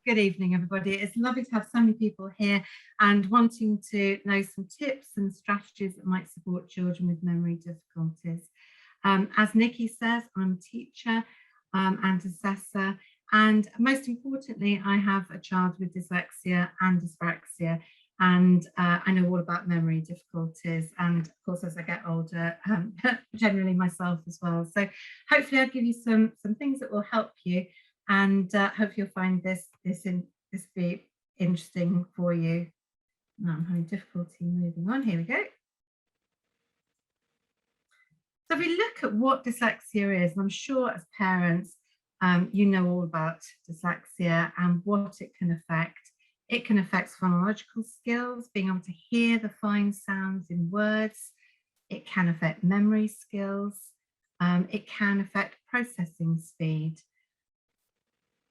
Good evening, everybody. It's lovely to have so many people here and wanting to know some tips and strategies that might support children with memory difficulties. As Nikki says, I'm a teacher and assessor, and most importantly, I have a child with dyslexia and dyspraxia, and I know all about memory difficulties, and of course, as I get older, generally myself as well. So hopefully I'll give you some things that will help you, and hope you'll find this be interesting for you. Now I'm having difficulty moving on. Here we go. So if we look at what dyslexia is, and I'm sure as parents, you know all about dyslexia and what it can affect. It can affect phonological skills, being able to hear the fine sounds in words. It can affect memory skills. It can affect processing speed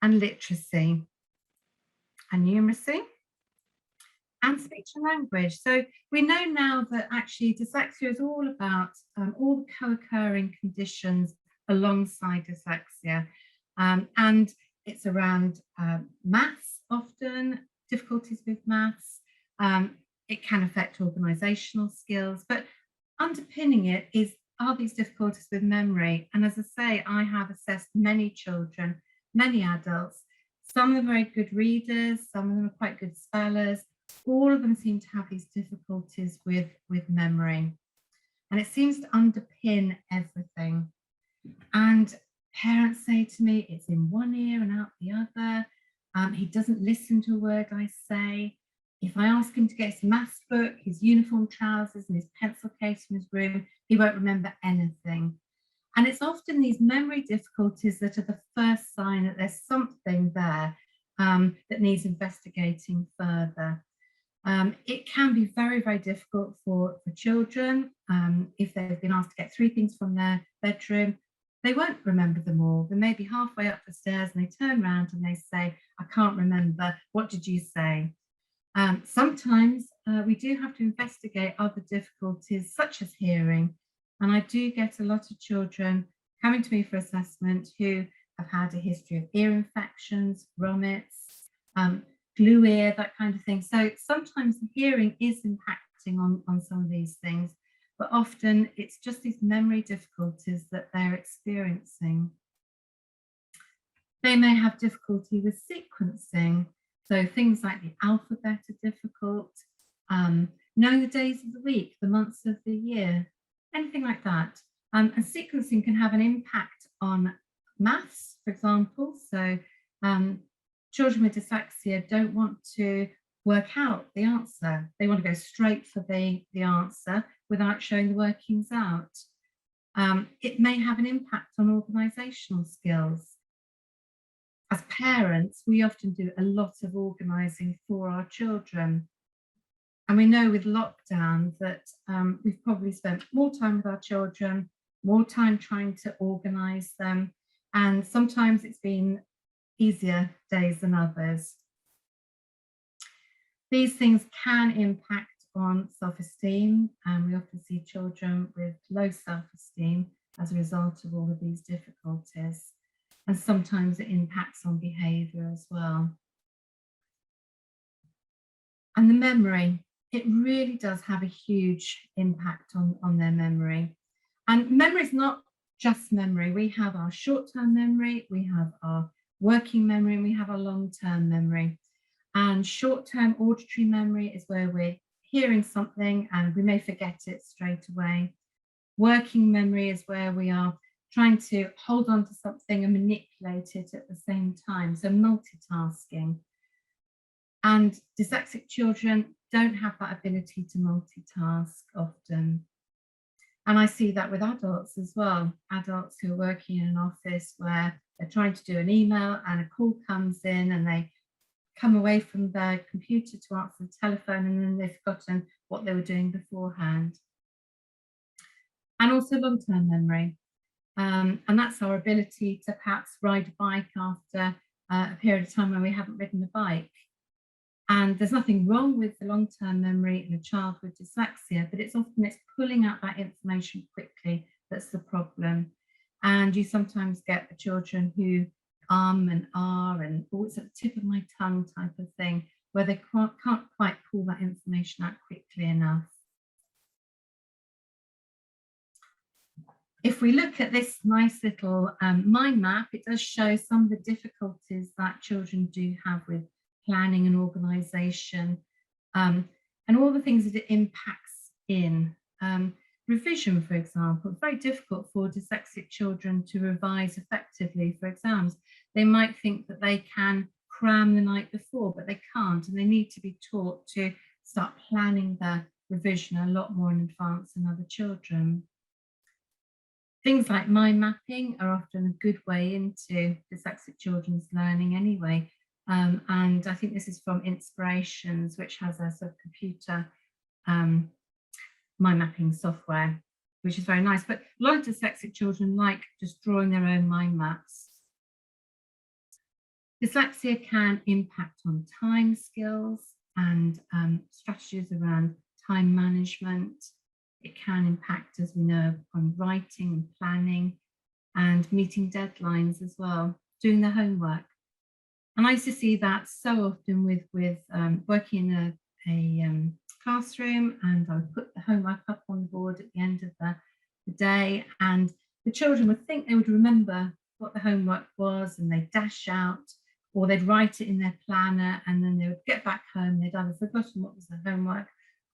and literacy and numeracy and speech and language. So we know now that actually dyslexia is all about all the co-occurring conditions alongside dyslexia. And it's around maths often, difficulties with maths. It can affect organisational skills, but underpinning it are these difficulties with memory. And as I say, I have assessed many children, many adults. Some of them are very good readers, some of them are quite good spellers. All of them seem to have these difficulties with memory. And it seems to underpin everything. And parents say to me, it's in one ear and out the other. He doesn't listen to a word I say. If I ask him to get his maths book, his uniform trousers and his pencil case in his room, he won't remember anything. And it's often these memory difficulties that are the first sign that there's something there that needs investigating further. It can be very, very difficult for children. If they've been asked to get 3 things from their bedroom, they won't remember them all. They may be halfway up the stairs and they turn around and they say, I can't remember, what did you say? Sometimes we do have to investigate other difficulties such as hearing. And I do get a lot of children coming to me for assessment who have had a history of ear infections, grommets, glue ear, that kind of thing. So sometimes the hearing is impacting on some of these things, but often it's just these memory difficulties that they're experiencing. They may have difficulty with sequencing. So things like the alphabet are difficult, knowing the days of the week, the months of the year, anything like that. And sequencing can have an impact on maths, for example. So children with dyslexia don't want to work out the answer. They want to go straight for the answer without showing the workings out. It may have an impact on organisational skills. As parents, we often do a lot of organising for our children. And we know with lockdown that we've probably spent more time with our children, more time trying to organise them. And sometimes it's been easier days than others. These things can impact on self-esteem, and we often see children with low self-esteem as a result of all of these difficulties. And sometimes it impacts on behaviour as well. And the memory, it really does have a huge impact on their memory. And memory is not just memory. We have our short-term memory, we have our working memory, and we have our long-term memory. And short-term auditory memory is where we're hearing something and we may forget it straight away. Working memory is where we are trying to hold on to something and manipulate it at the same time, so multitasking. And dyslexic children don't have that ability to multitask often. And I see that with adults as well, adults who are working in an office where they're trying to do an email and a call comes in and they come away from their computer to answer the telephone and then they've forgotten what they were doing beforehand. And also long-term memory. And that's our ability to perhaps ride a bike after a period of time when we haven't ridden a bike. And there's nothing wrong with the long-term memory in a child with dyslexia, but it's pulling out that information quickly that's the problem. And you sometimes get the children who and R and oh, it's at the tip of my tongue type of thing, where they can't quite pull that information out quickly enough. If we look at this nice little mind map, it does show some of the difficulties that children do have with planning and organisation, and all the things that it impacts in. Revision, for example, it's very difficult for dyslexic children to revise effectively for exams. They might think that they can cram the night before, but they can't, and they need to be taught to start planning their revision a lot more in advance than other children. Things like mind mapping are often a good way into dyslexic children's learning anyway. And I think this is from Inspirations, which has a sort of computer mind mapping software, which is very nice. But a lot of dyslexic children like just drawing their own mind maps. Dyslexia can impact on time skills and strategies around time management. It can impact, as we know, on writing and planning and meeting deadlines as well, doing the homework. And I used to see that so often with working in a classroom, and I would put the homework up on the board at the end of the day, and the children would think they would remember what the homework was, and they'd dash out, or they'd write it in their planner, and then they would get back home, they'd either forgotten what was the homework,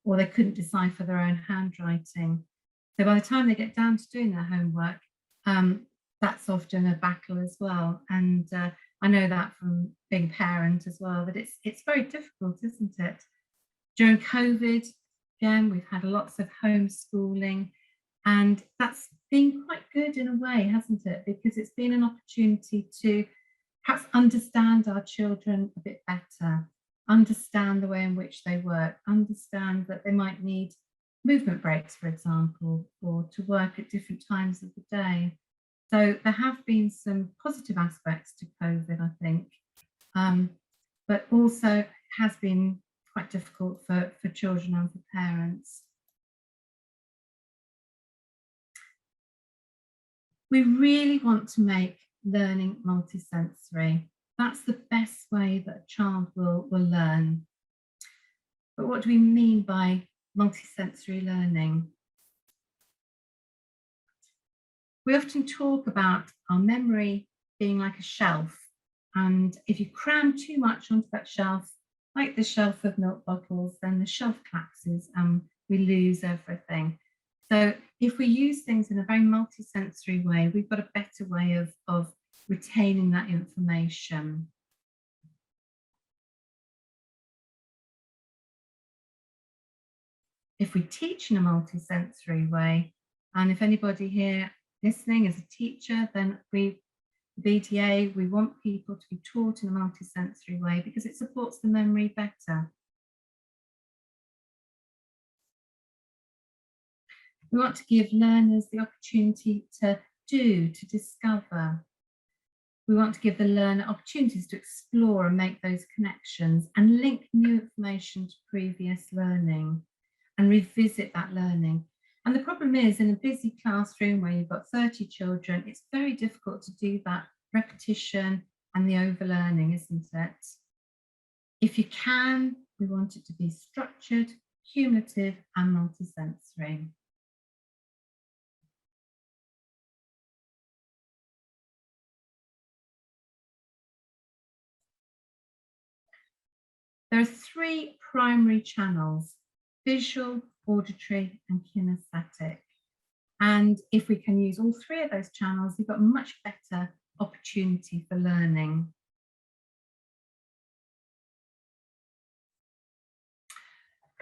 or they couldn't decipher their own handwriting. So by the time they get down to doing their homework, that's often a battle as well. And I know that from being a parent as well, that it's very difficult, isn't it? During COVID, again, we've had lots of homeschooling, and that's been quite good in a way, hasn't it? Because it's been an opportunity to perhaps understand our children a bit better, understand the way in which they work, understand that they might need movement breaks, for example, or to work at different times of the day. So there have been some positive aspects to COVID, I think, but also has been quite difficult for children and for parents. We really want to make learning multisensory. That's the best way that a child will learn. But what do we mean by multisensory learning? We often talk about our memory being like a shelf, and if you cram too much onto that shelf, like the shelf of milk bottles, then the shelf collapses and we lose everything. So if we use things in a very multisensory way, we've got a better way of retaining that information. If we teach in a multisensory way, and if anybody here listening is a teacher, then BTA, we want people to be taught in a multisensory way because it supports the memory better. We want to give learners the opportunity to discover. We want to give the learner opportunities to explore and make those connections and link new information to previous learning and revisit that learning. And the problem is, in a busy classroom where you've got 30 children, it's very difficult to do that repetition and the overlearning, isn't it? If you can, we want it to be structured, cumulative, and multisensory. There are three primary channels: visual, auditory, and kinesthetic. And if we can use all three of those channels, you've got a much better opportunity for learning.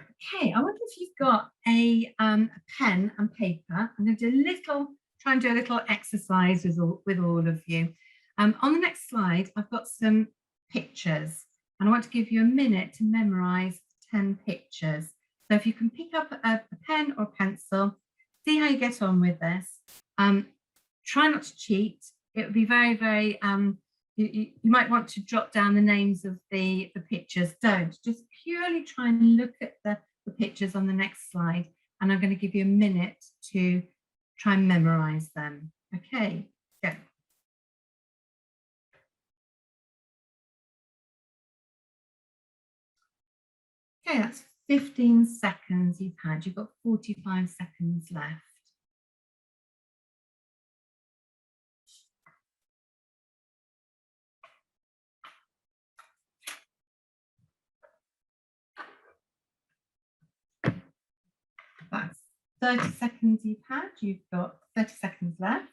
Okay, I wonder if you've got a pen and paper. I'm going to try and do a little exercise with all of you. On the next slide, I've got some pictures, and I want to give you a minute to memorize 10 pictures. So if you can pick up a pen or pencil, see how you get on with this. Try not to cheat. It would be very, very, you might want to jot down the names of the pictures. Don't, just purely try and look at the pictures on the next slide. And I'm going to give you a minute to try and memorize them. Okay, go. Okay, that's 15 seconds you've had. You've got 45 seconds left. That's 30 seconds you've had. You've got 30 seconds left.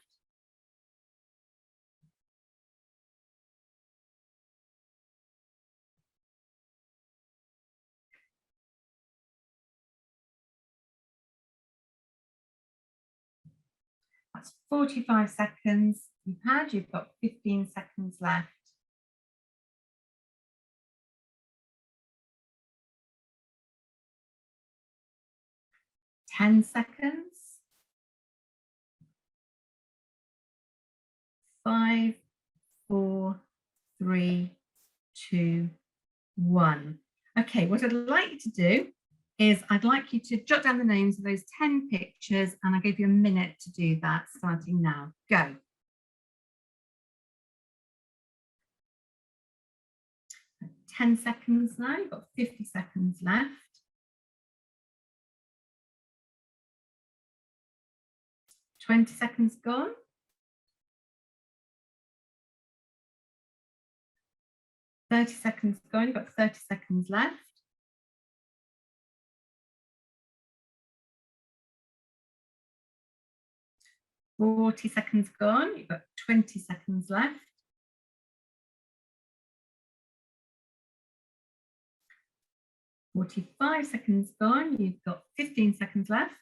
That's 45 seconds you've had. You've got 15 seconds left. Ten seconds. 5, 4, 3, 2, 1. Okay, what I'd like you to do is I'd like you to jot down the names of those 10 pictures, and I'll give you a minute to do that starting now. Go. Ten seconds now, you've got 50 seconds left. 20 seconds gone. 30 seconds gone, you've got 30 seconds left. 40 seconds gone, you've got 20 seconds left. 45 seconds gone, you've got 15 seconds left.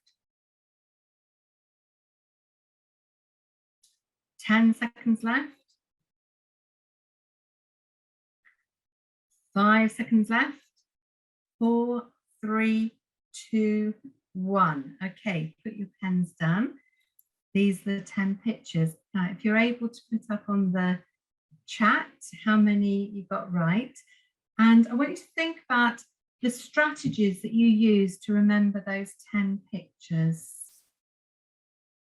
10 seconds left. 5 seconds left. 4, 3, 2, 1. Okay, put your pens down. These are the 10 pictures. Now, if you're able to put up on the chat how many you got right, and I want you to think about the strategies that you use to remember those 10 pictures.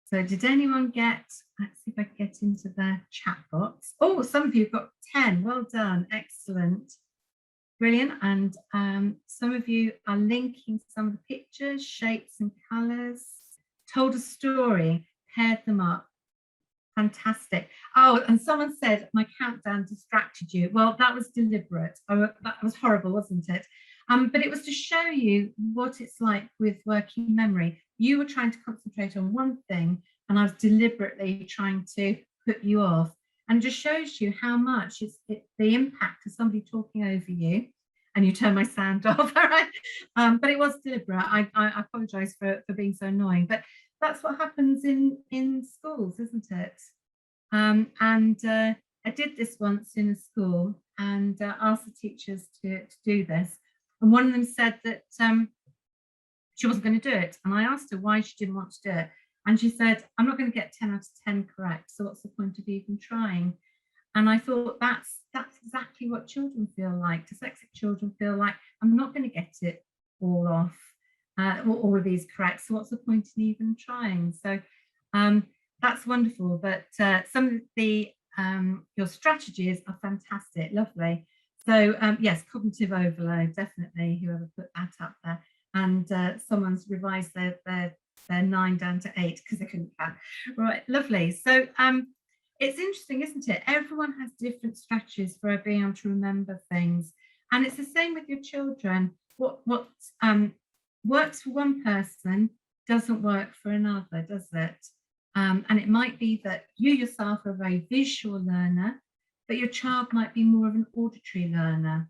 So did anyone get, let's see if I can get into the chat box. Oh, some of you have got 10. Well done. Excellent. Brilliant. And some of you are linking some of the pictures, shapes and colors, told a story, paired them up. Fantastic. Oh, and someone said my countdown distracted you. Well, that was deliberate. Oh, that was horrible, wasn't it? But it was to show you what it's like with working memory. You were trying to concentrate on one thing, and I was deliberately trying to put you off. And just shows you how much it's the impact of somebody talking over you. And you turn my sound off, all right? But it was deliberate. I apologise for being so annoying. But that's what happens in schools, isn't it? I did this once in a school and asked the teachers to do this. And one of them said that she wasn't going to do it. And I asked her why she didn't want to do it. And she said, I'm not going to get 10 out of 10 correct. So what's the point of even trying? And I thought that's exactly what children feel like. Dyslexic children feel like, I'm not going to get it all off, all of these correct. So what's the point in even trying? So that's wonderful. But some of the your strategies are fantastic, lovely. So yes, cognitive overload, definitely. Whoever put that up there, and someone's revised their 9 down to 8 because they couldn't count. Right, lovely. So it's interesting, isn't it? Everyone has different strategies for being able to remember things, and it's the same with your children. What works for one person doesn't work for another, does it? And it might be that you yourself are a very visual learner, but your child might be more of an auditory learner.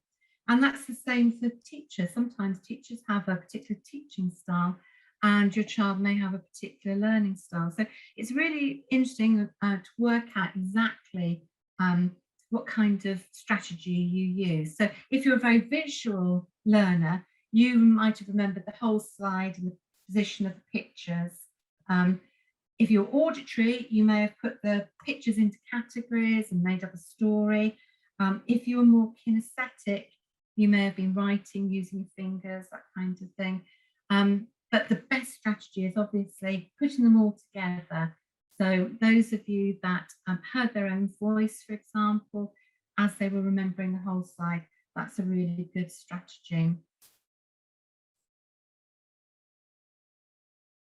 And that's the same for teachers. Sometimes teachers have a particular teaching style, and your child may have a particular learning style. So it's really interesting to work out exactly what kind of strategy you use. So if you're a very visual learner, you might have remembered the whole slide and the position of the pictures. If you're auditory, you may have put the pictures into categories and made up a story. If you're more kinesthetic, you may have been writing using your fingers, that kind of thing. But the best strategy is obviously putting them all together. So those of you that heard their own voice, for example, as they were remembering the whole slide, that's a really good strategy.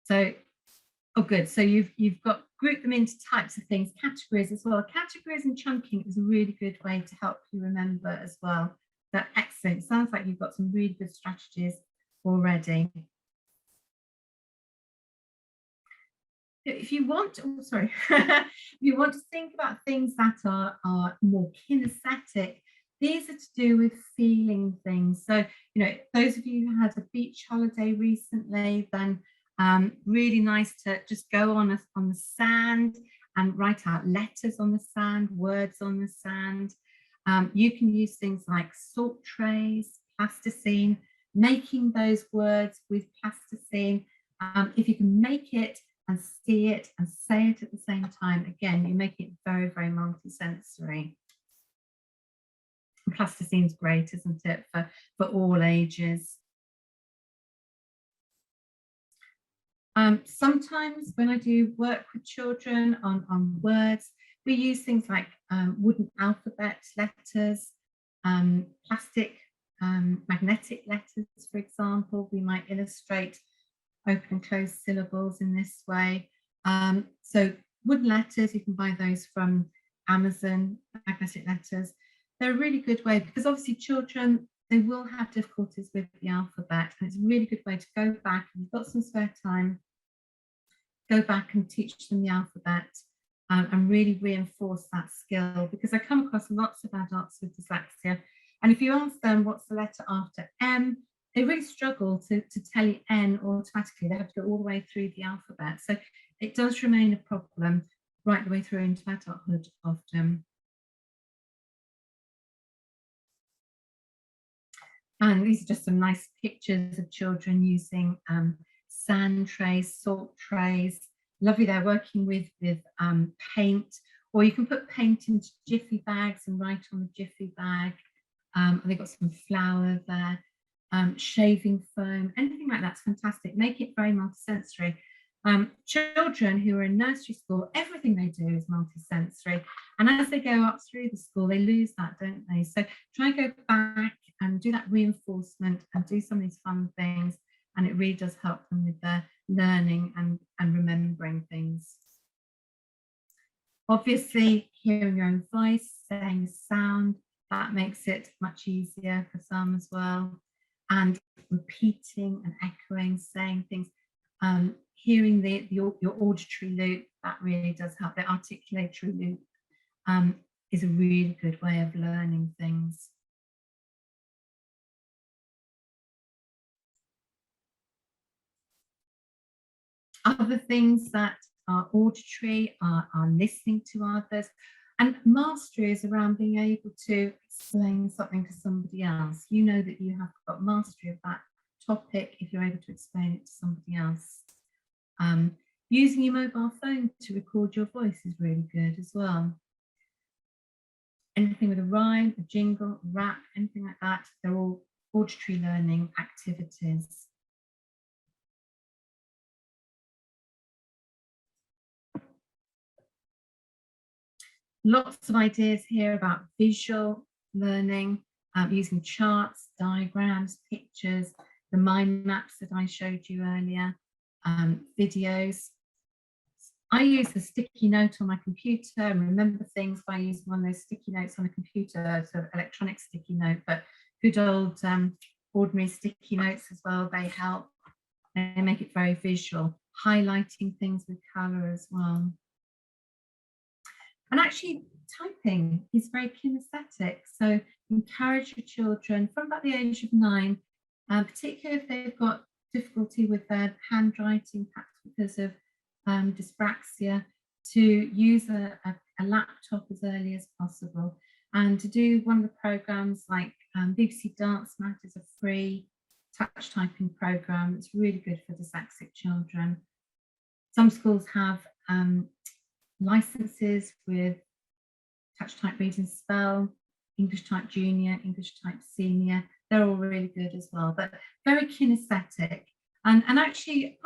So, oh, good. So you've got grouped them into types of things, categories as well. Categories and chunking is a really good way to help you remember as well. So excellent. Sounds like you've got some really good strategies already. If you want, oh, sorry, if you want to think about things that are more kinesthetic, these are to do with feeling things. So, you know, those of you who had a beach holiday recently, then really nice to just go on the sand and write out letters on the sand, words on the sand. You can use things like salt trays, plasticine, making those words with plasticine. If you can make it and see it and say it at the same time, again, you make it very, very multisensory. And plasticine's great, isn't it, for all ages. Sometimes when I do work with children on words, we use things like wooden alphabet letters, plastic magnetic letters, for example. We might illustrate open and closed syllables in this way. So wooden letters, you can buy those from Amazon, magnetic letters. They're a really good way because obviously children, they will have difficulties with the alphabet, and it's a really good way to go back, and you've got some spare time, go back and teach them the alphabet and really reinforce that skill, because I come across lots of adults with dyslexia, and if you ask them what's the letter after M, they really struggle to tell you N automatically. They have to go all the way through the alphabet. So it does remain a problem right the way through into adulthood often. And these are just some nice pictures of children using sand trays, salt trays. Lovely, they're working with paint, or you can put paint into jiffy bags and write on the jiffy bag. And they've got some flour there. Shaving foam, anything like that's fantastic. Make it very multisensory. Children who are in nursery school, everything they do is multisensory. And as they go up through the school, they lose that, don't they? So try and go back and do that reinforcement and do some of these fun things. And it really does help them with their learning and remembering things. Obviously, hearing your own voice, saying sound, that makes it much easier for some as well. And repeating and echoing, saying things, hearing your auditory loop, that really does help. The articulatory loop is a really good way of learning things. Other things that are auditory are listening to others. And mastery is around being able to explain something to somebody else. You know that you have got mastery of that topic if you're able to explain it to somebody else. Using your mobile phone to record your voice is really good as well. Anything with a rhyme, a jingle, a rap, anything like that, they're all auditory learning activities. Lots of ideas here about visual learning, using charts, diagrams, pictures, the mind maps that I showed you earlier, videos. I use the sticky note on my computer and remember things by using one of those sticky notes on a computer, sort of electronic sticky note, but good old ordinary sticky notes as well, they help. They make it very visual, highlighting things with colour as well. And actually, typing is very kinesthetic. So encourage your children from about the age of 9, particularly if they've got difficulty with their handwriting, perhaps because of dyspraxia, to use a laptop as early as possible, and to do one of the programs like BBC Dance Mat is a free touch typing program. It's really good for dyslexic children. Some schools have licenses with Touch Type Read and Spell, English Type Junior, English Type Senior. They're all really good as well, but very kinesthetic. And actually,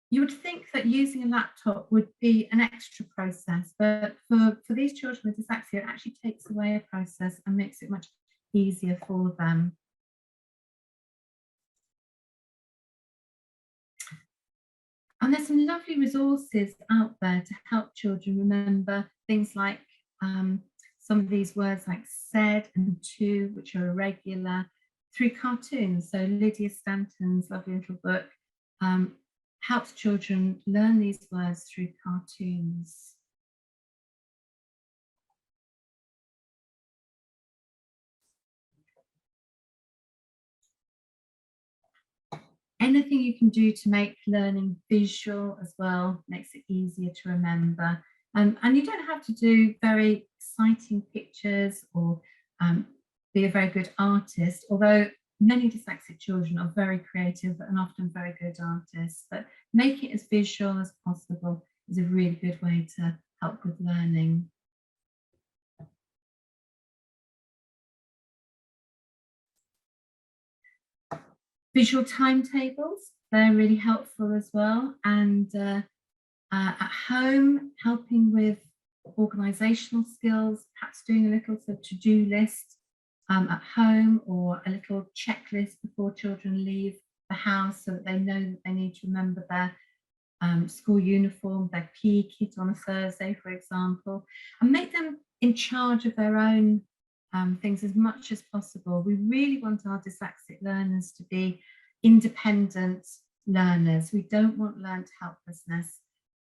you would think that using a laptop would be an extra process, but for these children with dyslexia, it actually takes away a process and makes it much easier for them. And there's some lovely resources out there to help children remember things like some of these words like said and to, which are irregular, through cartoons. So Lydia Stanton's lovely little book helps children learn these words through cartoons. Anything you can do to make learning visual as well makes it easier to remember. And you don't have to do very exciting pictures or be a very good artist, although many dyslexic children are very creative and often very good artists, but make it as visual as possible is a really good way to help with learning. Visual timetables, they're really helpful as well. And at home, helping with organisational skills, perhaps doing a little sort of to-do list at home, or a little checklist before children leave the house so that they know that they need to remember their school uniform, their PE kit on a Thursday, for example, and make them in charge of their own things as much as possible. We really want our dyslexic learners to be independent learners. We don't want learned helplessness.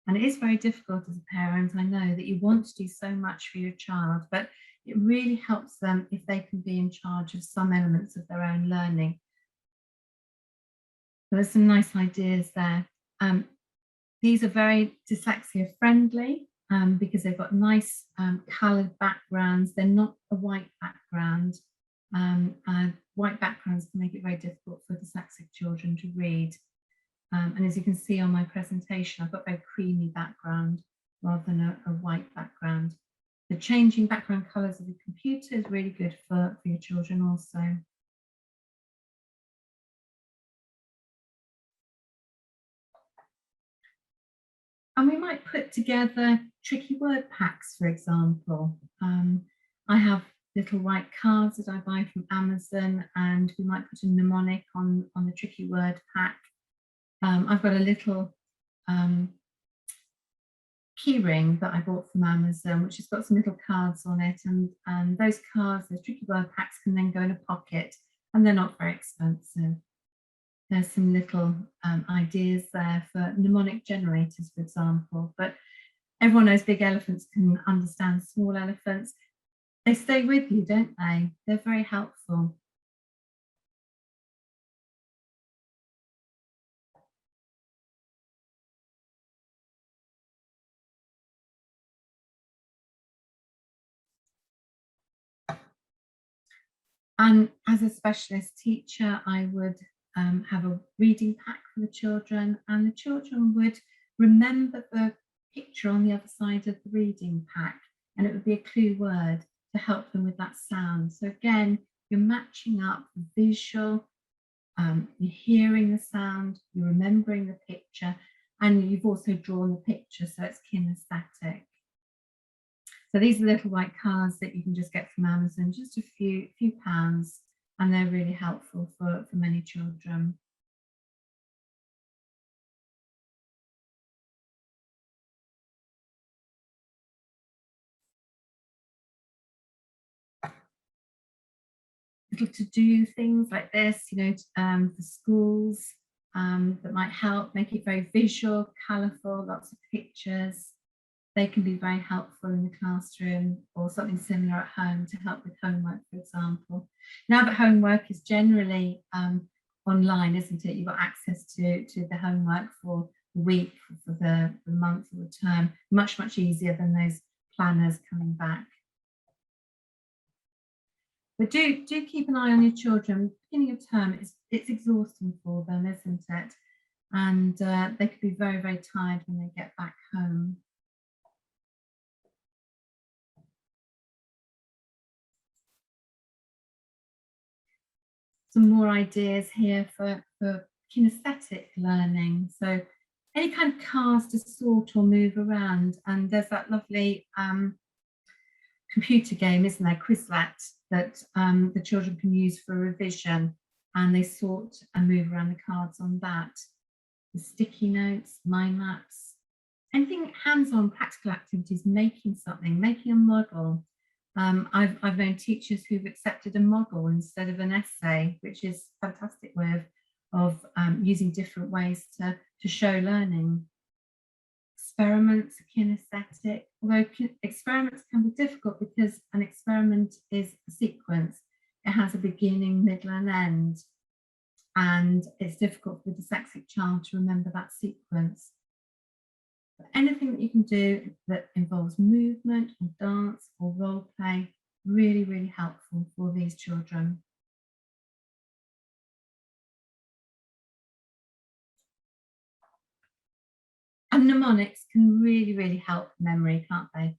And it is very difficult as a parent, I know, that you want to do so much for your child, but it really helps them if they can be in charge of some elements of their own learning. There's some nice ideas there. These are very dyslexia friendly because they've got nice coloured backgrounds. They're not a white background. White backgrounds can make it very difficult for dyslexic children to read. And as you can see on my presentation, I've got a very creamy background rather than a white background. The changing background colours of the computer is really good for your children also. And we might put together tricky word packs, for example. I have little white cards that I buy from Amazon, and we might put a mnemonic on the tricky word pack. I've got a little key ring that I bought from Amazon, which has got some little cards on it, and those cards, those tricky word packs, can then go in a pocket, and they're not very expensive. There's some little ideas there for mnemonic generators, for example, but everyone knows big elephants can understand small elephants. They stay with you, don't they? They're very helpful. And as a specialist teacher, I would have a reading pack for the children, and the children would remember the picture on the other side of the reading pack, and it would be a clue word to help them with that sound. So again, you're matching up the visual, you're hearing the sound, you're remembering the picture, and you've also drawn the picture, so it's kinesthetic. So these are little white cards that you can just get from Amazon, just a few pounds, and they're really helpful for many children. Little to-do things like this, you know, for schools that might help, make it very visual, colourful, lots of pictures. They can be very helpful in the classroom, or something similar at home to help with homework, for example. Now that homework is generally online, isn't it? You've got access to the homework for the week, for the month, or the term, much easier than those planners coming back. But do keep an eye on your children. Beginning of term, it's exhausting for them, isn't it? And they could be very, very tired when they get back home. Some more ideas here for kinesthetic learning. So any kind of cars to sort or move around, and there's that lovely computer game, isn't there, Quizlet, that the children can use for revision, and they sort and move around the cards on that. the sticky notes, mind maps, anything hands-on practical activities, making something, making a model. I've known teachers who've accepted a model instead of an essay, which is a fantastic way of using different ways to show learning. Experiments are kinesthetic, although experiments can be difficult because an experiment is a sequence. It has a beginning, middle and end, and it's difficult for the dyslexic child to remember that sequence. But anything that you can do that involves movement or dance or role play, really, really helpful for these children. And mnemonics can really, really help memory, can't they?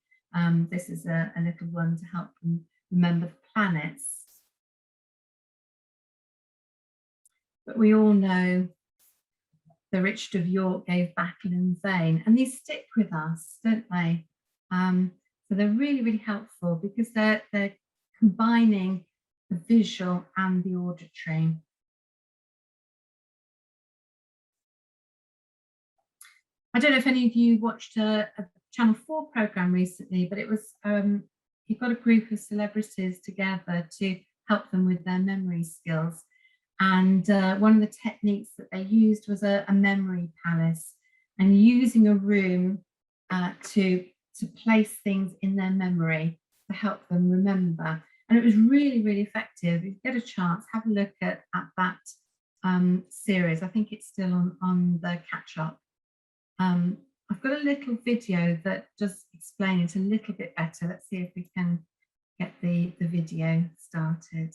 This is a little one to help them remember the planets. But we all know the Richard of York gave battle in vain, and these stick with us, don't they? So they're really, really helpful because they're combining the visual and the auditory. I don't know if any of you watched a Channel 4 programme recently, but it was, he got a group of celebrities together to help them with their memory skills. And one of the techniques that they used was a memory palace, and using a room to place things in their memory to help them remember. And it was really, really effective. If you get a chance, have a look at that series. I think it's still on the catch-up. I've got a little video that does explain it a little bit better. Let's see if we can get the video started.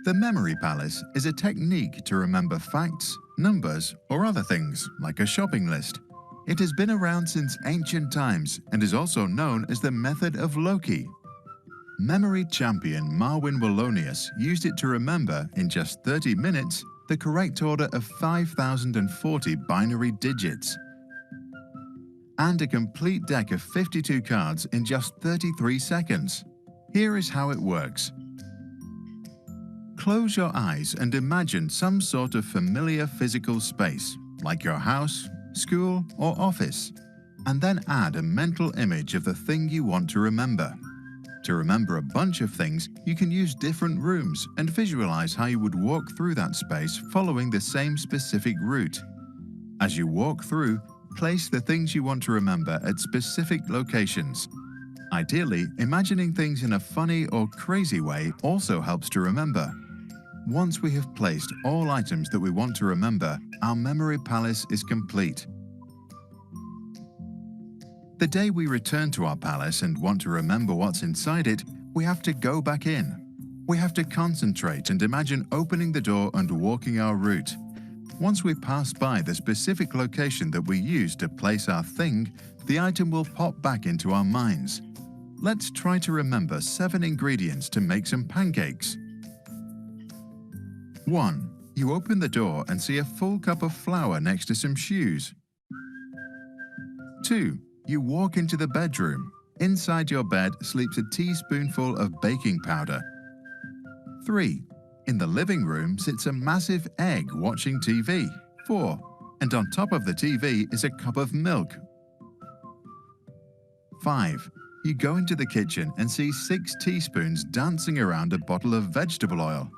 The memory palace is a technique to remember facts, numbers, or other things, like a shopping list. It has been around since ancient times and is also known as the method of Loki. Memory champion Marwin Wallonius used it to remember, in just 30 minutes, the correct order of 5,040 binary digits and a complete deck of 52 cards in just 33 seconds. Here is how it works. Close your eyes and imagine some sort of familiar physical space, like your house, school, or office, and then add a mental image of the thing you want to remember. To remember a bunch of things, you can use different rooms and visualize how you would walk through that space following the same specific route. As you walk through, place the things you want to remember at specific locations. Ideally, imagining things in a funny or crazy way also helps to remember. Once we have placed all items that we want to remember, our memory palace is complete. The day we return to our palace and want to remember what's inside it, we have to go back in. We have to concentrate and imagine opening the door and walking our route. Once we pass by the specific location that we used to place our thing, the item will pop back into our minds. Let's try to remember 7 ingredients to make some pancakes. 1. You open the door and see a full cup of flour next to some shoes. 2. You walk into the bedroom. Inside your bed sleeps a teaspoonful of baking powder. 3. In the living room sits a massive egg watching TV. 4. And on top of the TV is a cup of milk. 5. You go into the kitchen and see 6 teaspoons dancing around a bottle of vegetable oil.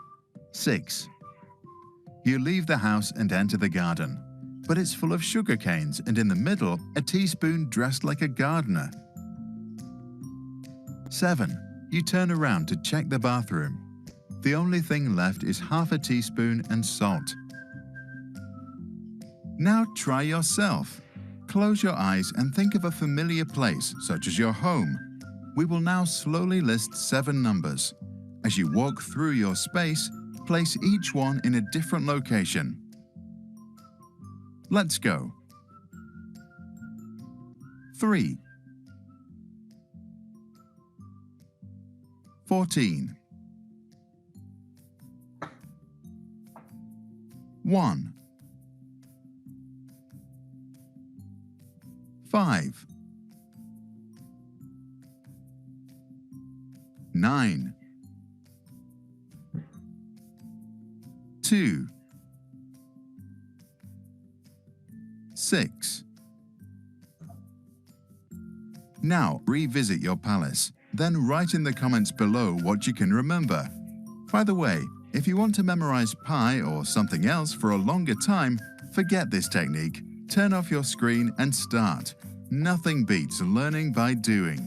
6. You leave the house and enter the garden, but it's full of sugar canes and in the middle, a teaspoon dressed like a gardener. 7. You turn around to check the bathroom. The only thing left is half a teaspoon and salt. Now try yourself. Close your eyes and think of a familiar place, such as your home. We will now slowly list 7 numbers. As you walk through your space, place each one in a different location. Let's go. 3. 14. 1. 5. 9. 2. 6. Now revisit your palace, then write in the comments below what you can remember. By the way, if you want to memorize pi or something else for a longer time, forget this technique, turn off your screen and start. Nothing beats learning by doing.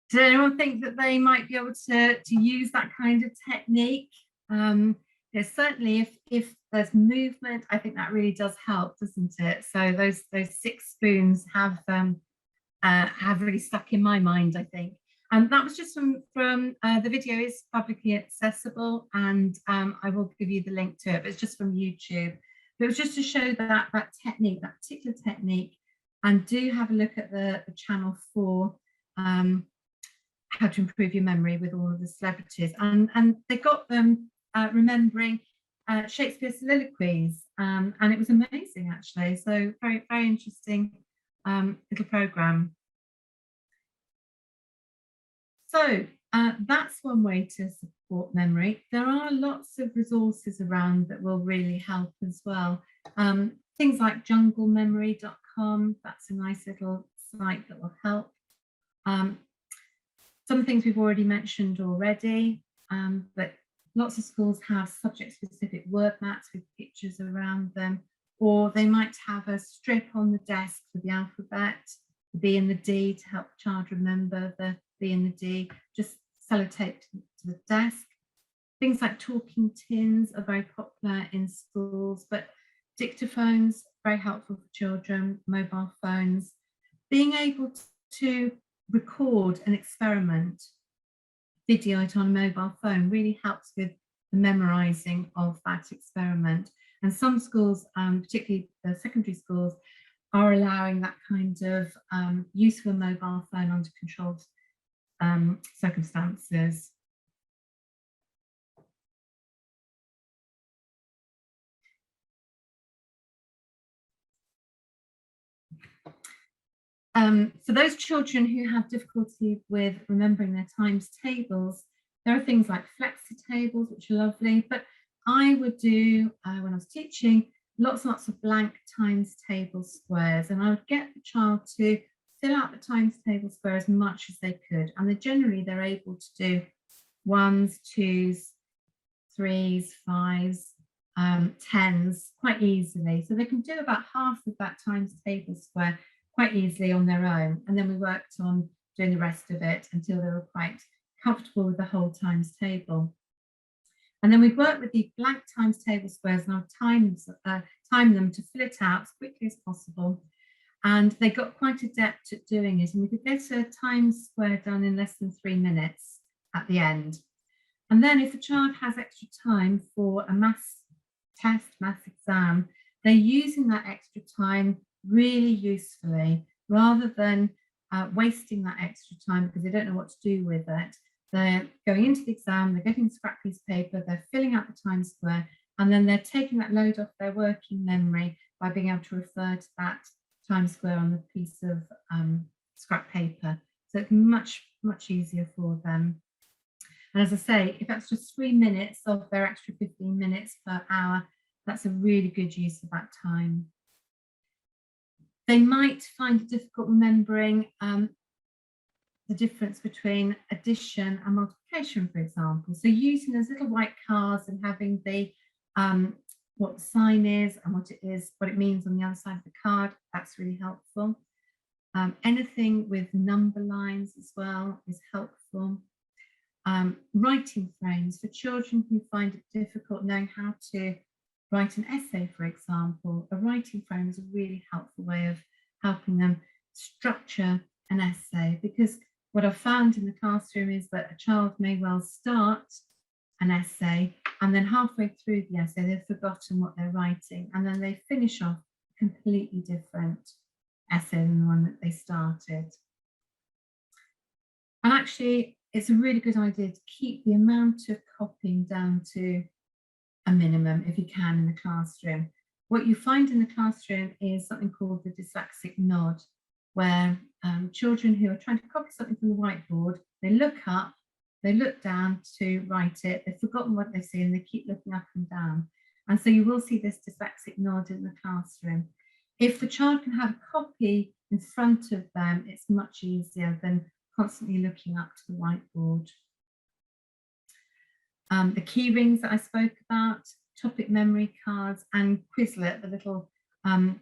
Does anyone think that they might be able to use that kind of technique? Certainly if there's movement, I think that really does help, doesn't it? So those 6 spoons have really stuck in my mind, I think. And that was just from the video is publicly accessible, and I will give you the link to it, but it's just from YouTube. But it was just to show that technique, that particular technique, and do have a look at the channel for how to improve your memory with all of the celebrities. And they got them remembering Shakespeare's soliloquies, and it was amazing, actually. So very, very interesting little program. So that's one way to support memory. There are lots of resources around that will really help as well. Things like junglememory.com, that's a nice little site that will help. Some things we've already mentioned already, but lots of schools have subject-specific word mats with pictures around them, or they might have a strip on the desk for the alphabet, the B and the D, to help the child remember the B and the D, just sellotaped to the desk. Things like talking tins are very popular in schools, but dictaphones, very helpful for children, mobile phones. Being able to record an experiment, video it on a mobile phone, really helps with the memorizing of that experiment. And some schools, particularly the secondary schools, are allowing that kind of use of a mobile phone under controlled circumstances. For those children who have difficulty with remembering their times tables, there are things like flexi tables, which are lovely, but I would do, when I was teaching, lots and lots of blank times table squares, and I would get the child to fill out the times table square as much as they could, and they're able to do 1s, 2s, 3s, 5s, 10s quite easily. So they can do about half of that times table square quite easily on their own. And then we worked on doing the rest of it until they were quite comfortable with the whole times table. And then we worked with the blank times table squares, and I've timed them to fill it out as quickly as possible. And they got quite adept at doing it. And we could get a times square done in less than 3 minutes at the end. And then if a child has extra time for a maths test, maths exam, they're using that extra time really usefully, rather than wasting that extra time because they don't know what to do with it. They're going into the exam, they're getting a scrap piece of paper, they're filling out the times square, and then they're taking that load off their working memory by being able to refer to that times square on the piece of scrap paper. So it's much, much easier for them. And as I say, if that's just 3 minutes of their extra 15 minutes per hour, that's a really good use of that time. They might find it difficult remembering the difference between addition and multiplication, for example. So using those little white cards and having the what the sign is and what it means on the other side of the card, that's really helpful. Anything with number lines as well is helpful. Writing frames for children who find it difficult knowing how to write an essay, for example. A writing frame is a really helpful way of helping them structure an essay, because what I've found in the classroom is that a child may well start an essay and then halfway through the essay they've forgotten what they're writing, and then they finish off a completely different essay than the one that they started. And actually, it's a really good idea to keep the amount of copying down to a minimum if you can in the classroom. What you find in the classroom is something called the dyslexic nod, where children who are trying to copy something from the whiteboard, they look up, they look down to write it, they've forgotten what they've seen, they keep looking up and down. And so you will see this dyslexic nod in the classroom. If the child can have a copy in front of them, it's much easier than constantly looking up to the whiteboard. The key rings that I spoke about, topic memory cards, and Quizlet, the little on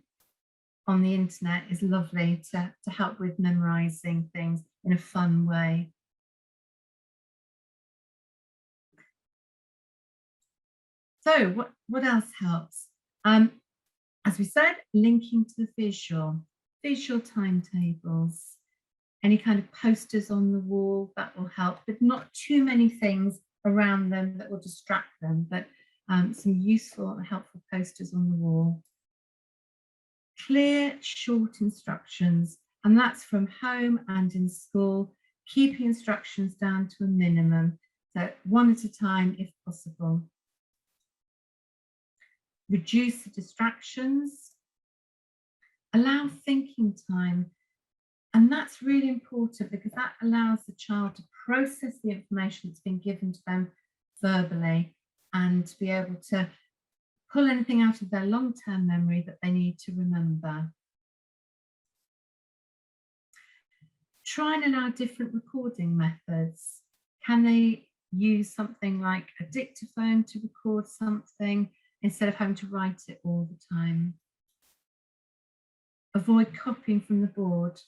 the internet, is lovely to help with memorizing things in a fun way. So what else helps? As we said, linking to the visual timetables, any kind of posters on the wall, that will help, but not too many things around them that will distract them, but some useful and helpful posters on the wall. Clear, short instructions, and that's from home and in school, keeping instructions down to a minimum, so one at a time if possible. Reduce the distractions, allow thinking time, and that's really important because that allows the child to process the information that's been given to them verbally and to be able to pull anything out of their long-term memory that they need to remember. Try and allow different recording methods. Can they use something like a dictaphone to record something instead of having to write it all the time? Avoid copying from the board.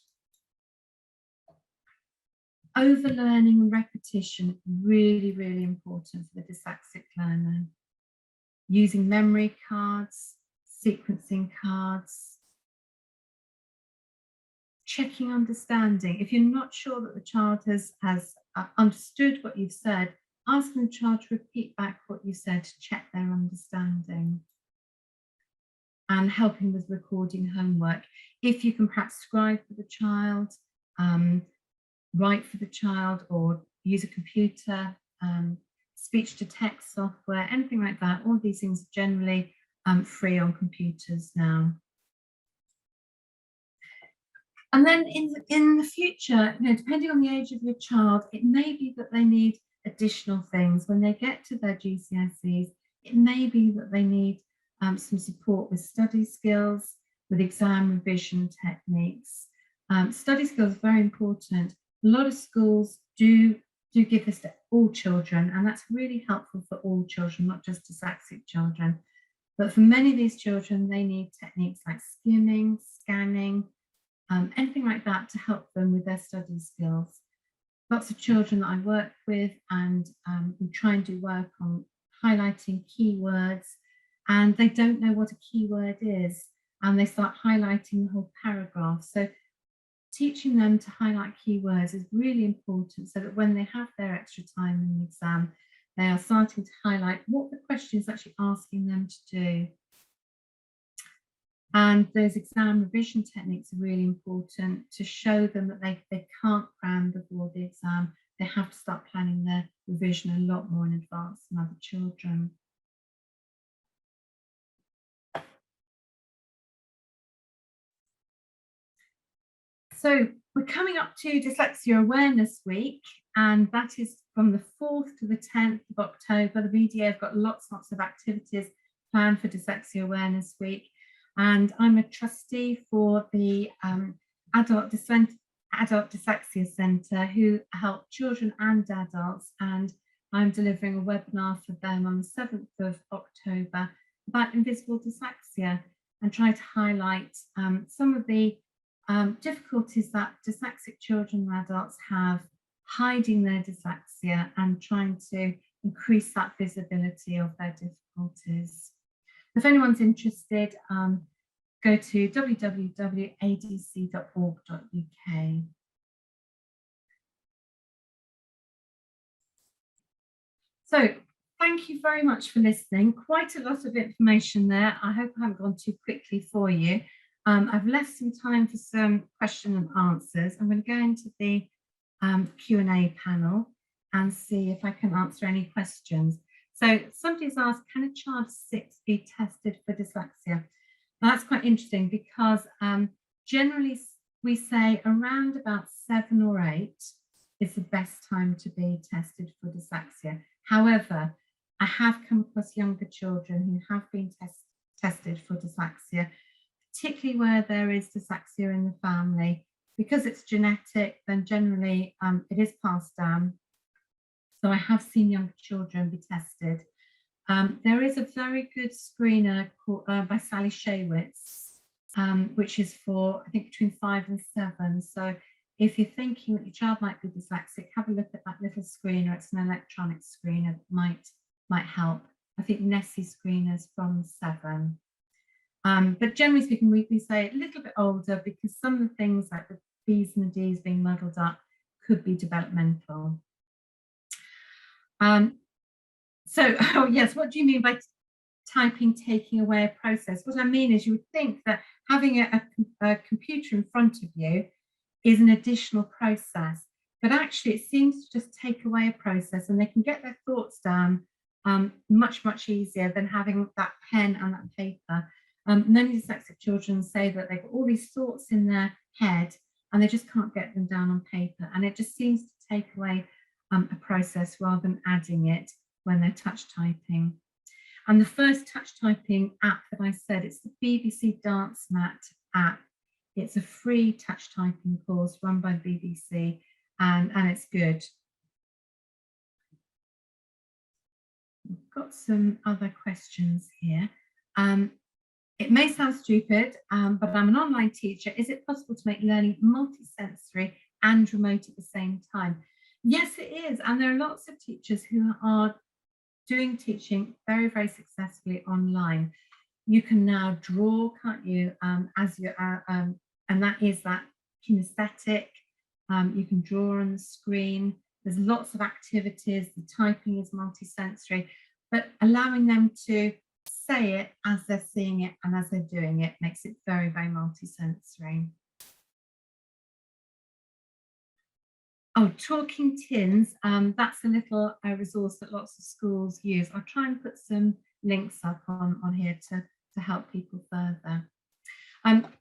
Overlearning and repetition, really, really important for the dyslexic learner. Using memory cards, sequencing cards. Checking understanding. If you're not sure that the child has understood what you've said, asking the child to repeat back what you said to check their understanding. And helping with recording homework. If you can perhaps scribe for the child, write for the child, or use a computer, speech to text software, anything like that. All these things are generally free on computers now. And then in the future, depending on the age of your child, it may be that they need additional things. When they get to their GCSEs, it may be that they need some support with study skills, with exam revision techniques. Study skills are very important. A lot of schools do give this to all children, and that's really helpful for all children, not just dyslexic children. But for many of these children, they need techniques like skimming, scanning, anything like that to help them with their study skills. Lots of children that I work with, and we try and do work on highlighting keywords, and they don't know what a keyword is, and they start highlighting the whole paragraph. So teaching them to highlight keywords is really important, so that when they have their extra time in the exam, they are starting to highlight what the question is actually asking them to do. And those exam revision techniques are really important to show them that they can't cram before the exam. They have to start planning their revision a lot more in advance than other children. So we're coming up to Dyslexia Awareness Week, and that is from the 4th to the 10th of October. The BDA have got lots of activities planned for Dyslexia Awareness Week. And I'm a trustee for the Adult Dyslexia Centre, who help children and adults. And I'm delivering a webinar for them on the 7th of October about invisible dyslexia, and try to highlight some of the difficulties that dyslexic children and adults have hiding their dyslexia, and trying to increase that visibility of their difficulties. If anyone's interested, go to www.adc.org.uk. So thank you very much for listening. Quite a lot of information there. I hope I haven't gone too quickly for you. I've left some time for some question and answers. I'm going to go into the Q&A panel and see if I can answer any questions. So somebody's asked, can a child 6 be tested for dyslexia? Now, that's quite interesting, because generally we say around about 7 or 8 is the best time to be tested for dyslexia. However, I have come across younger children who have been tested for dyslexia, particularly where there is dyslexia in the family. Because it's genetic, then generally it is passed down. So I have seen younger children be tested. There is a very good screener called, by Sally Shaywitz, which is for, I think, between 5 and 7. So if you're thinking that your child might be dyslexic, have a look at that little screener. It's an electronic screener that might help. I think Nessie screeners from 7. But generally speaking, we say a little bit older, because some of the things like the B's and the D's being muddled up could be developmental. So, oh yes, what do you mean by typing taking away a process? What I mean is, you would think that having a computer in front of you is an additional process, but actually it seems to just take away a process, and they can get their thoughts down much easier than having that pen and that paper. Many dyslexic children say that they've got all these thoughts in their head and they just can't get them down on paper, and it just seems to take away a process rather than adding it when they're touch typing. And the first touch typing app that I said, it's the BBC Dance Mat app. It's a free touch typing course run by the BBC, and it's good. We've got some other questions here. It may sound stupid, but I'm an online teacher. Is it possible to make learning multisensory and remote at the same time? Yes, it is. And there are lots of teachers who are doing teaching very successfully online. You can now draw, can't you, as you are, and that is that kinesthetic. You can draw on the screen. There's lots of activities. The typing is multisensory, but allowing them to say it as they're seeing it and as they're doing it makes it very multisensory. Oh, talking tins, that's a little resource that lots of schools use. I'll try and put some links up on here to help people further. Got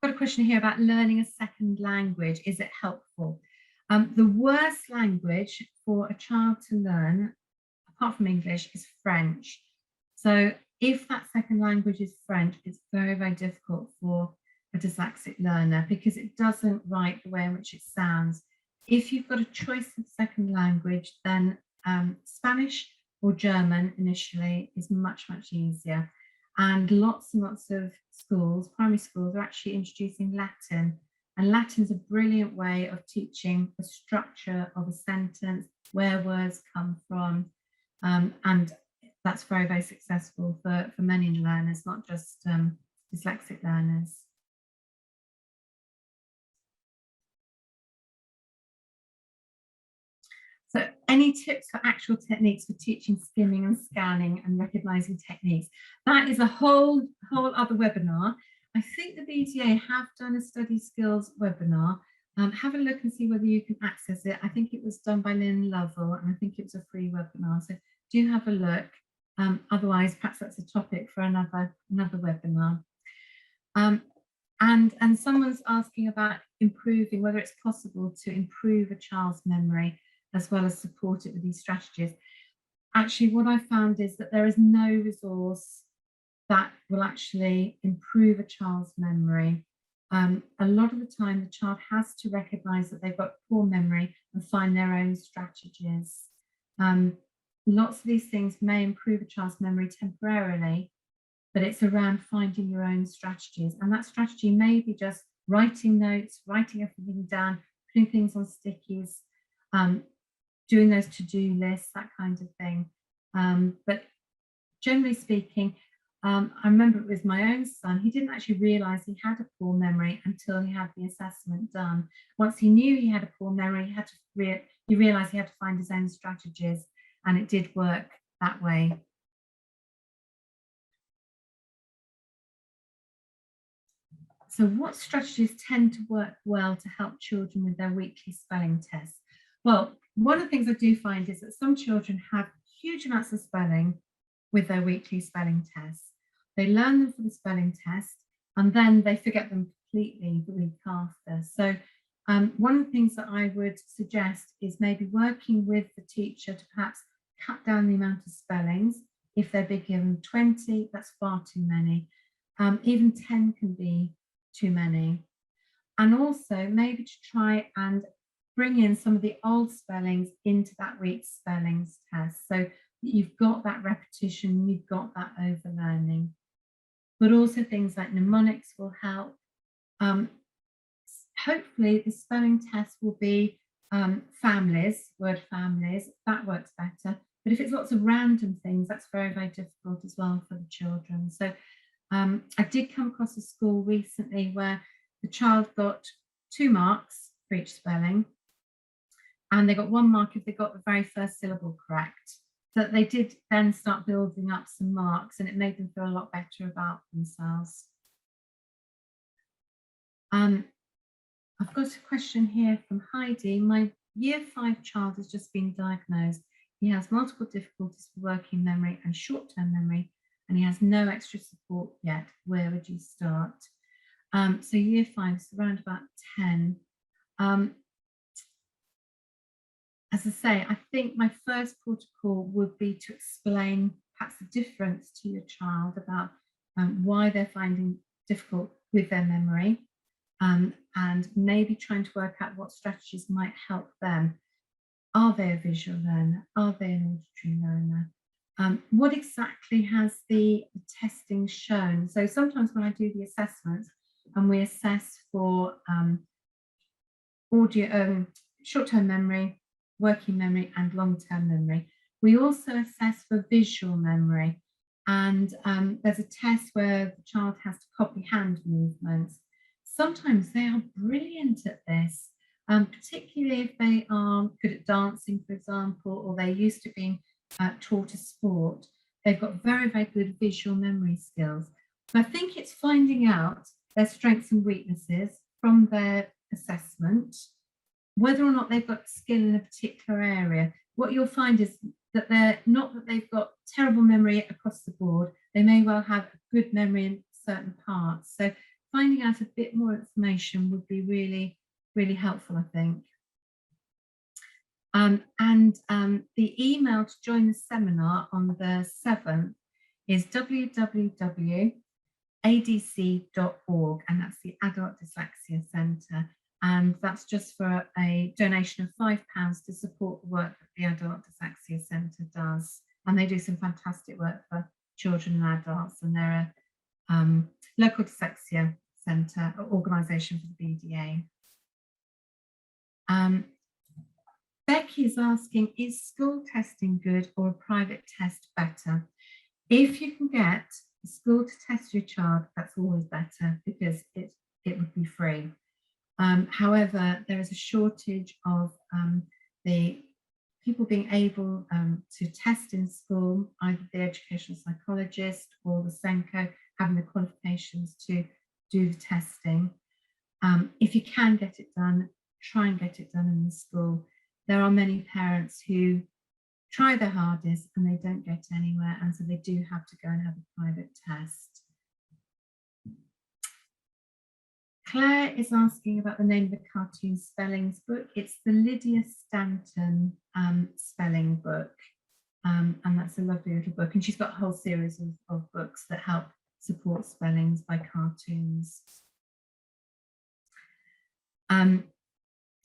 a question here about learning a second language. Is it helpful? The worst language for a child to learn, apart from English, is French. So if that second language is French, it's very difficult for a dyslexic learner, because it doesn't write the way in which it sounds. If you've got a choice of second language, then Spanish or German initially is much easier. And lots of schools, primary schools, are actually introducing Latin. And Latin is a brilliant way of teaching the structure of a sentence, where words come from. And that's very successful for many learners, not just dyslexic learners. So any tips for actual techniques for teaching skimming and scanning and recognizing techniques? That is a whole other webinar. I think the BDA have done a study skills webinar. Have a look and see whether you can access it. I think it was done by Lynn Lovell, and I think it was a free webinar. So do have a look. Otherwise, perhaps that's a topic for another webinar. And someone's asking about improving, whether it's possible to improve a child's memory as well as support it with these strategies. Actually, what I found is that there is no resource that will actually improve a child's memory. A lot of the time, the child has to recognise that they've got poor memory and find their own strategies. Lots of these things may improve a child's memory temporarily, but it's around finding your own strategies. And that strategy may be just writing notes, writing everything down, putting things on stickies, doing those to-do lists, that kind of thing. But generally speaking, I remember it was my own son. He didn't actually realise he had a poor memory until he had the assessment done. Once he knew he had a poor memory, he realised he had to find his own strategies, and it did work that way. So what strategies tend to work well to help children with their weekly spelling tests? Well, one of the things I do find is that some children have huge amounts of spelling with their weekly spelling tests. They learn them for the spelling test, and then they forget them completely the week after. So one of the things that I would suggest is maybe working with the teacher to perhaps cut down the amount of spellings. If they're big, given 20, that's far too many. Even 10 can be too many. And also maybe to try and bring in some of the old spellings into that week's spellings test. So you've got that repetition, you've got that overlearning. But also things like mnemonics will help. Hopefully the spelling test will be families, word families, that works better. But if it's lots of random things, that's very, very difficult as well for the children. So I did come across a school recently where the child got 2 marks for each spelling, and they got 1 mark if they got the very first syllable correct. So they did then start building up some marks, and it made them feel a lot better about themselves. I've got a question here from Heidi. My year 5 child has just been diagnosed. He has multiple difficulties for working memory and short-term memory, and he has no extra support yet. Where would you start? So year 5 is around about 10. As I say, I think my first protocol would be to explain perhaps the difference to your child about why they're finding difficult with their memory, and maybe trying to work out what strategies might help them. Are they a visual learner? Are they an auditory learner? What exactly has the testing shown? So sometimes when I do the assessments and we assess for short-term memory, working memory and long-term memory, we also assess for visual memory. And there's a test where the child has to copy hand movements. Sometimes they are brilliant at this, particularly if they are good at dancing, for example, or they're used to being taught a sport. They've got very, very good visual memory skills. But I think it's finding out their strengths and weaknesses from their assessment, whether or not they've got skill in a particular area. What you'll find is that they're not that they've got terrible memory across the board. They may well have good memory in certain parts. So finding out a bit more information would be really, really helpful, I think. The email to join the seminar on the 7th is www.adc.org, and that's the Adult Dyslexia Centre. And that's just for a donation of £5 to support the work that the Adult Dyslexia Centre does. And they do some fantastic work for children and adults, and they're a local dyslexia centre organisation for the BDA. Becky is asking, is school testing good or a private test better? If you can get the school to test your child, that's always better because it would be free. However, there is a shortage of the people being able to test in school, either the educational psychologist or the SENCO having the qualifications to do the testing. If you can get it done, try and get it done in the school. There are many parents who try their hardest and they don't get anywhere, and so they do have to go and have a private test. Claire is asking about the name of the cartoon spellings book. It's the Lydia Stanton spelling book, and that's a lovely little book. And she's got a whole series of books that help support spellings by cartoons.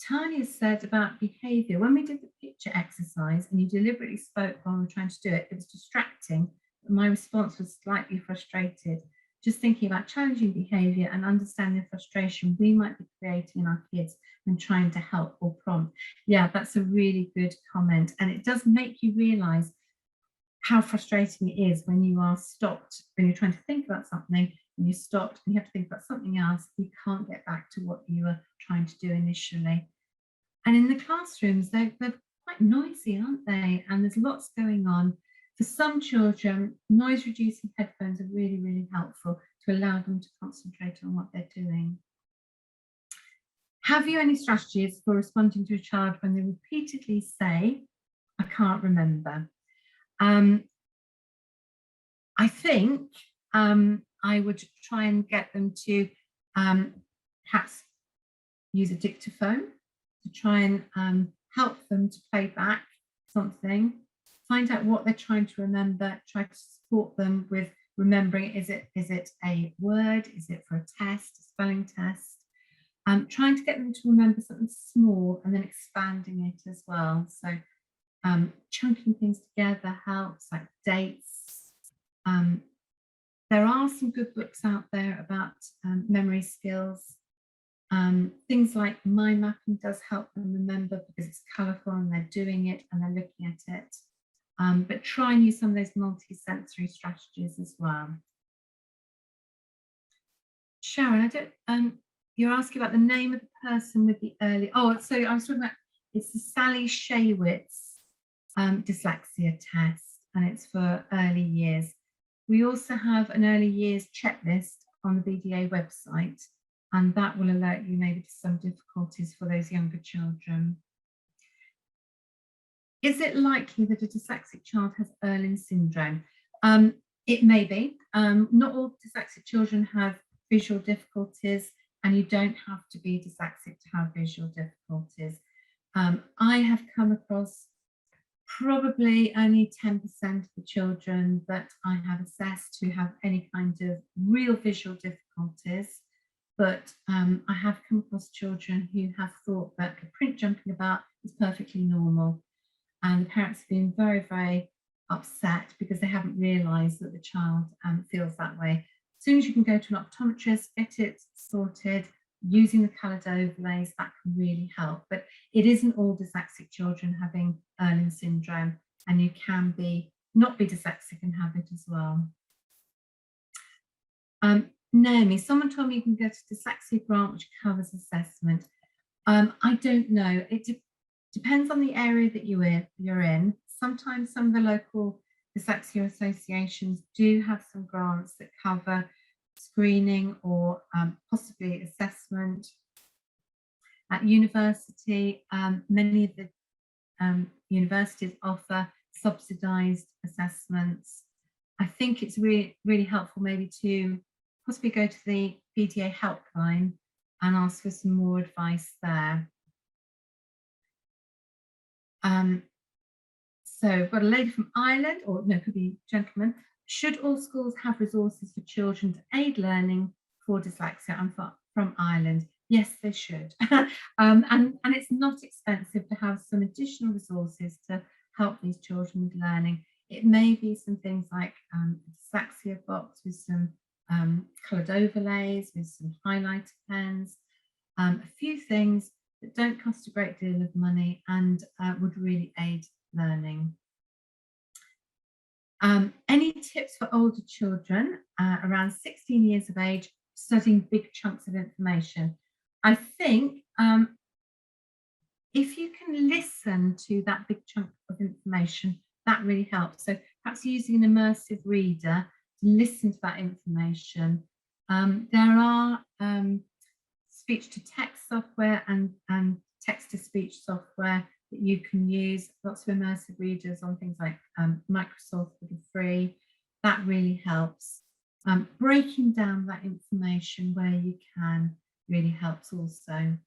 Tanya said about behaviour, when we did the picture exercise and you deliberately spoke while we were trying to do it, it was distracting, but my response was slightly frustrated. Just thinking about challenging behaviour and understanding the frustration we might be creating in our kids when trying to help or prompt. Yeah, that's a really good comment. And it does make you realise how frustrating it is when you are stopped, when you're trying to think about something and you're stopped and you have to think about something else. You can't get back to what you were trying to do initially. And in the classrooms, they're quite noisy, aren't they? And there's lots going on. For some children, noise-reducing headphones are really, really helpful to allow them to concentrate on what they're doing. Have you any strategies for responding to a child when they repeatedly say, I can't remember? I think I would try and get them to perhaps use a dictaphone to try and help them to play back something. find out what they're trying to remember, try to support them with remembering, is it a word, is it for a test, a spelling test? Trying to get them to remember something small and then expanding it as well. So chunking things together helps, like dates. There are some good books out there about memory skills. Things like mind mapping does help them remember because it's colourful and they're doing it and they're looking at it. But try and use some of those multi-sensory strategies as well. Sharon, you're asking about the name of the person with the early, so I was talking about, it's the Sally Shaywitz dyslexia test, and it's for early years. We also have an early years checklist on the BDA website, and that will alert you maybe to some difficulties for those younger children. Is it likely that a dyslexic child has Erlen syndrome? It may be. Not all dyslexic children have visual difficulties, and you don't have to be dyslexic to have visual difficulties. I have come across probably only 10% of the children that I have assessed who have any kind of real visual difficulties, but I have come across children who have thought that the print jumping about is perfectly normal, and the parents have been very, very upset because they haven't realised that the child feels that way. As soon as you can go to an optometrist, get it sorted, using the coloured overlays, that can really help. But it isn't all dyslexic children having Erlen syndrome, and you can not be dyslexic and have it as well. Naomi, someone told me you can go to Dyslexia Grant, which covers assessment. I don't know. It depends on the area that you're in. Sometimes some of the local dyslexia associations do have some grants that cover screening or possibly assessment. At university, many of the universities offer subsidised assessments. I think it's really, really helpful maybe to possibly go to the PDA helpline and ask for some more advice there. So I've got a lady from Ireland, or no, it could be gentleman. Should all schools have resources for children to aid learning for dyslexia? I'm from Ireland. Yes, they should. And it's not expensive to have some additional resources to help these children with learning. It may be some things like a dyslexia box with some coloured overlays, with some highlighter pens, a few things that don't cost a great deal of money and would really aid learning. Any tips for older children around 16 years of age studying big chunks of information? I think if you can listen to that big chunk of information, that really helps. So perhaps using an immersive reader to listen to that information. There are speech-to-text software and text-to-speech software that you can use. Lots of immersive readers on things like Microsoft that are free. That really helps. Breaking down that information where you can really helps also.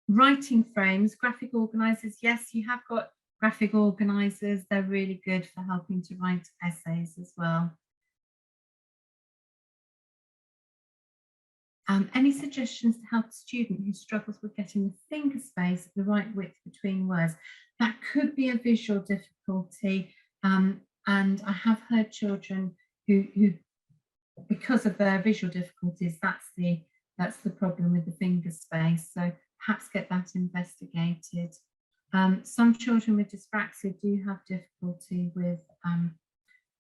Writing frames, graphic organisers. Yes, you have got graphic organisers. They're really good for helping to write essays as well. Any suggestions to help a student who struggles with getting the finger space the right width between words? That could be a visual difficulty, and I have heard children who because of their visual difficulties, that's the problem with the finger space. So perhaps get that investigated. Some children with dyspraxia do have difficulty with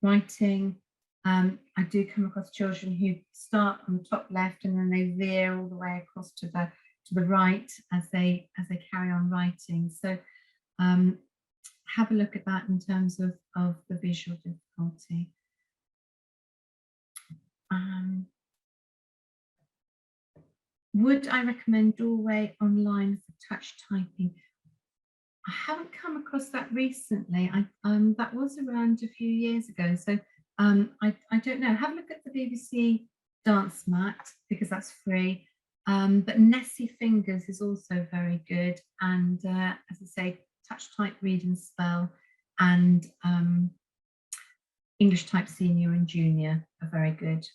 writing. I do come across children who start on the top left and then they veer all the way across to the right as they carry on writing. So have a look at that in terms of the visual difficulty. Would I recommend Doorway online for touch typing? I haven't come across that recently. That was around a few years ago, so I don't know. Have a look at the BBC Dance Mat because that's free. But Nessie Fingers is also very good, and as I say, touch Dutch type read and spell, and English type senior and junior are very good.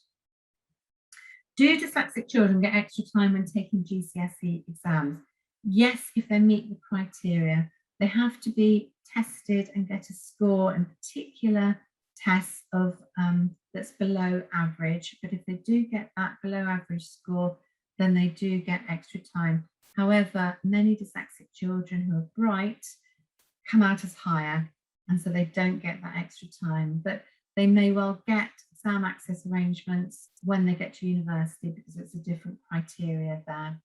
Do dyslexic children get extra time when taking GCSE exams? Yes, if they meet the criteria. They have to be tested and get a score in particular tests of that's below average. But if they do get that below average score, then they do get extra time. However, many dyslexic children who are bright come out as higher, and so they don't get that extra time. But they may well get exam access arrangements when they get to university because it's a different criteria there.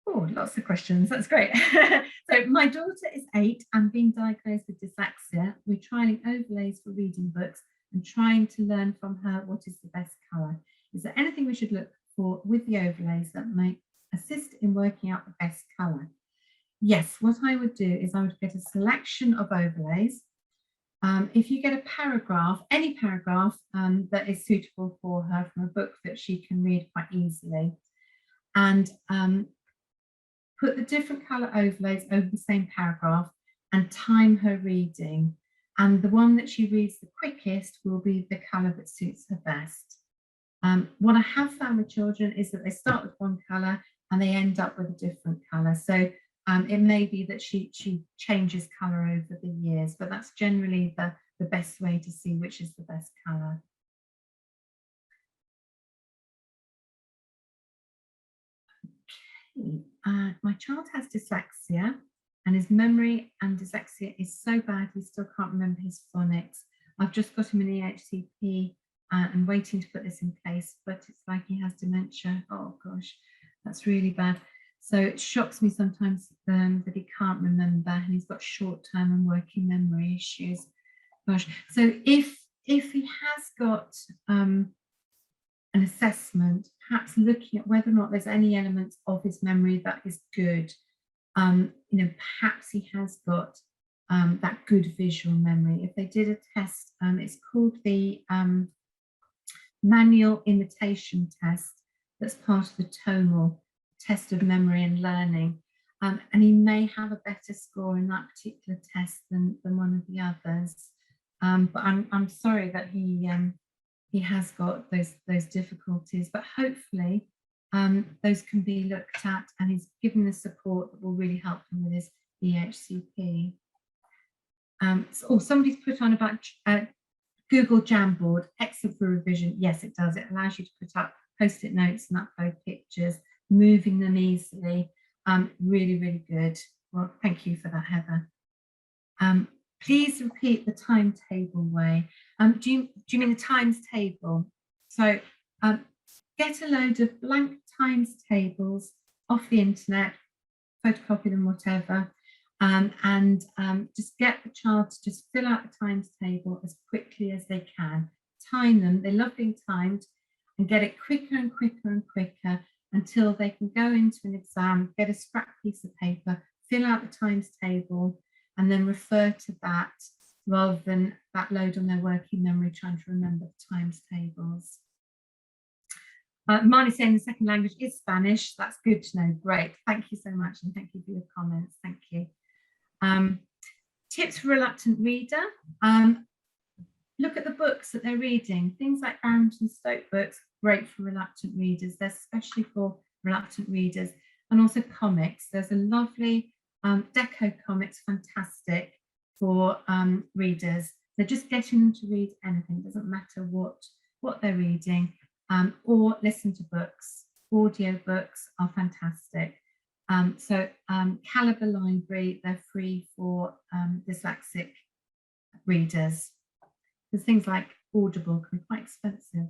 Oh, lots of questions. That's great. So my daughter is 8 and being diagnosed with dyslexia. We're trialing overlays for reading books and trying to learn from her what is the best colour. Is there anything we should look for with the overlays that might assist in working out the best colour? Yes, what I would do is I would get a selection of overlays. If you get a paragraph, any paragraph that is suitable for her from a book that she can read quite easily, and put the different colour overlays over the same paragraph and time her reading. And the one that she reads the quickest will be the colour that suits her best. What I have found with children is that they start with one colour and they end up with a different colour. So it may be that she changes colour over the years, but that's generally the best way to see which is the best colour. My child has dyslexia and his memory and dyslexia is so bad he still can't remember his phonics. I've just got him an EHCP and waiting to put this in place, but it's like he has dementia. Oh gosh, that's really bad. So it shocks me sometimes that he can't remember and he's got short-term and working memory issues. Gosh, so if he has got an assessment, perhaps looking at whether or not there's any elements of his memory that is good. Perhaps he has got that good visual memory. If they did a test, it's called the manual imitation test. That's part of the tonal test of memory and learning. And he may have a better score in that particular test than one of the others. But I'm sorry that he has got those difficulties, but hopefully those can be looked at and he's given the support that will really help him with his EHCP. Somebody's put on about Google Jamboard, excellent for revision. Yes, it does. It allows you to put up post-it notes and upload pictures, moving them easily. Really, really good. Well, thank you for that, Heather. Please repeat the timetable way. Do you mean the times table? So get a load of blank times tables off the internet, photocopy them, whatever, and just get the child to just fill out the times table as quickly as they can. Time them, they love being timed, and get it quicker and quicker and quicker until they can go into an exam, get a scrap piece of paper, fill out the times table, and then refer to that rather than that load on their working memory trying to remember the times tables. Marnie's saying the second language is Spanish. That's good to know. Great. Thank you so much. And thank you for your comments. Thank you. Tips for reluctant reader. Look at the books that they're reading. Things like Barrington Stoke books, great for reluctant readers. They're especially for reluctant readers. And also comics. There's a lovely Deco comics, fantastic for readers. They're just getting them to read anything. It doesn't matter what they're reading. Or listen to books. Audio books are fantastic. Calibre Library, they're free for dyslexic readers. There's things like Audible can be quite expensive.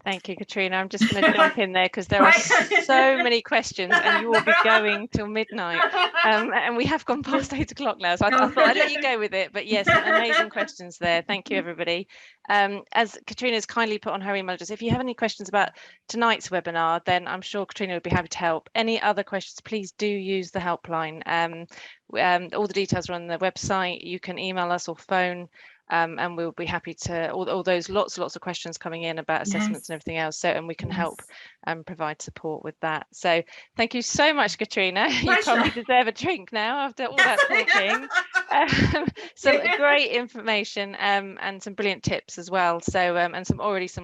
Thank you, Katrina. I'm just going to jump in there because there are so many questions and you will be going till midnight. And we have gone past 8 o'clock now, so I thought I'd let you go with it. But yes, amazing questions there. Thank you, everybody. As Katrina's kindly put on her email address, if you have any questions about tonight's webinar, then I'm sure Katrina would be happy to help. Any other questions, please do use the helpline. All the details are on the website. You can email us or phone. and we'll be happy to all those lots of questions coming in about assessments and everything else, so and we can help provide support with that. So thank you so much, Katrina. You probably deserve a drink now after all that talking. Some great information and some brilliant tips as well, so and some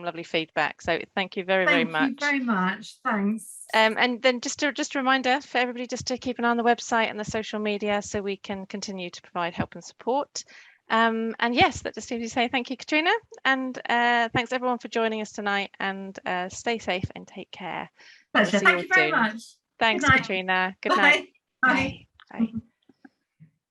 lovely feedback, so thank you very much. Thank you very much. Thanks. And then just a reminder for everybody just to keep an eye on the website and the social media so we can continue to provide help and support. And yes, that just seems to say thank you, Katrina, and thanks everyone for joining us tonight, and stay safe and take care. Pleasure. Thank you very much. Thanks, Katrina. Good night. Bye. Bye.